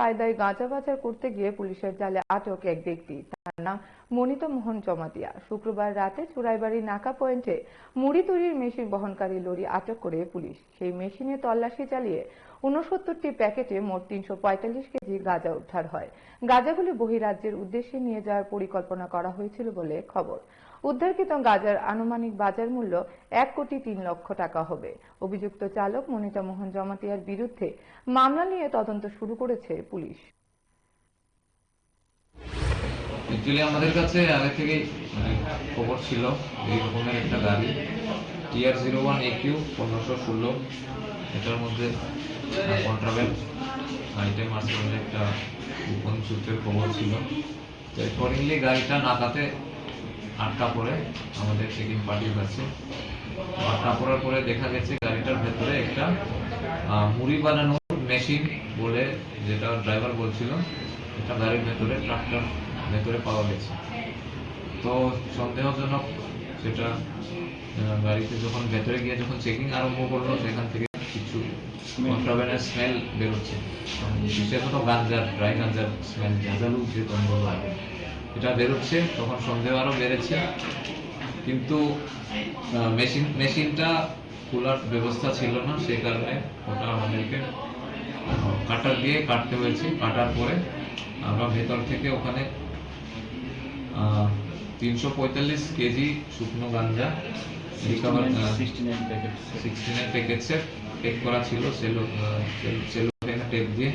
কায়দায় গাঁজা পাচার করতে গিয়ে পুলিশের জালে আটক এক ব্যক্তি। তার নাম মনিতা মোহন জমাতিয়া। শুক্রবার রাতে চুরাইবাড়ি নাকা পয়েন্টে মুড়ি তৈরির মেশিন বহনকারী লরি আটক করে পুলিশ। সেই মেশিনে তল্লাশি চালিয়ে ৬৯টি প্যাকেটে মোট ৩৪৫ কেজি গাঁজা উদ্ধার হয়। গাঁজাগুলি বহিরাজ্যের উদ্দেশ্যে নিয়ে যাওয়ার পরিকল্পনা করা হয়েছিল বলে খবর। উদ্ধারকৃত গাঁজার আনুমানিক বাজার মূল্য ১,৩,০০,০০০ টাকা হবে। অভিযুক্ত চালক মনিতা মোহন জমাতিয়ার বিরুদ্ধে মামলা নিয়ে তদন্ত শুরু করেছে পুলিশ। অ্যাকচুয়ালি আমাদের কাছে আগে থেকে খবর ছিল এই রকমের একটা গাড়ি TR01AQ 1516, এটার মধ্যে কন্ট্রাব্যান্ড আইটেম আছে বলে একটা গোপন সূত্রের খবর ছিল। তো অ্যাকর্ডিংলি গাড়িটা নাকাতে আটকা পড়ে আমাদের চেকিং পার্টির কাছে। আটকা পড়ার পরে দেখা গেছে গাড়িটার ভেতরে একটা মুড়ি বানানোর মেশিন বলে, যেটা ড্রাইভার বলছিল, এটা গাড়ির ভেতরে ট্রাক্টর ভেতরে পাওয়া গেছে। তো সন্দেহজনক সেটা গাড়িতে যখন ভেতরে গিয়ে যখন চেকিং আরম্ভ করলো, সেখান থেকে কিছু কন্ট্রাব্যান্ডের স্মেল বেরোচ্ছে, বিশেষত গাঞ্জার, ড্রাই গাঞ্জার স্মেল, ঝাঁঝালু যে গন্ধ হয় এটা বেরোচ্ছে। তখন সন্দেহ আরো বেড়েছে, কিন্তু মেশিনটা খোলার ব্যবস্থা ছিল না, সেই কারণে ওটা আমাদেরকে কাটার দিয়ে কাটতে হয়েছে। কাটার পরে আমরা ভেতর থেকে ওখানে ৩৪৫ কেজি শুকনো গাঞ্জা রিকভার, 69 প্যাকেটসে পেক করা ছিল সেলোফেন টেপ দিয়ে।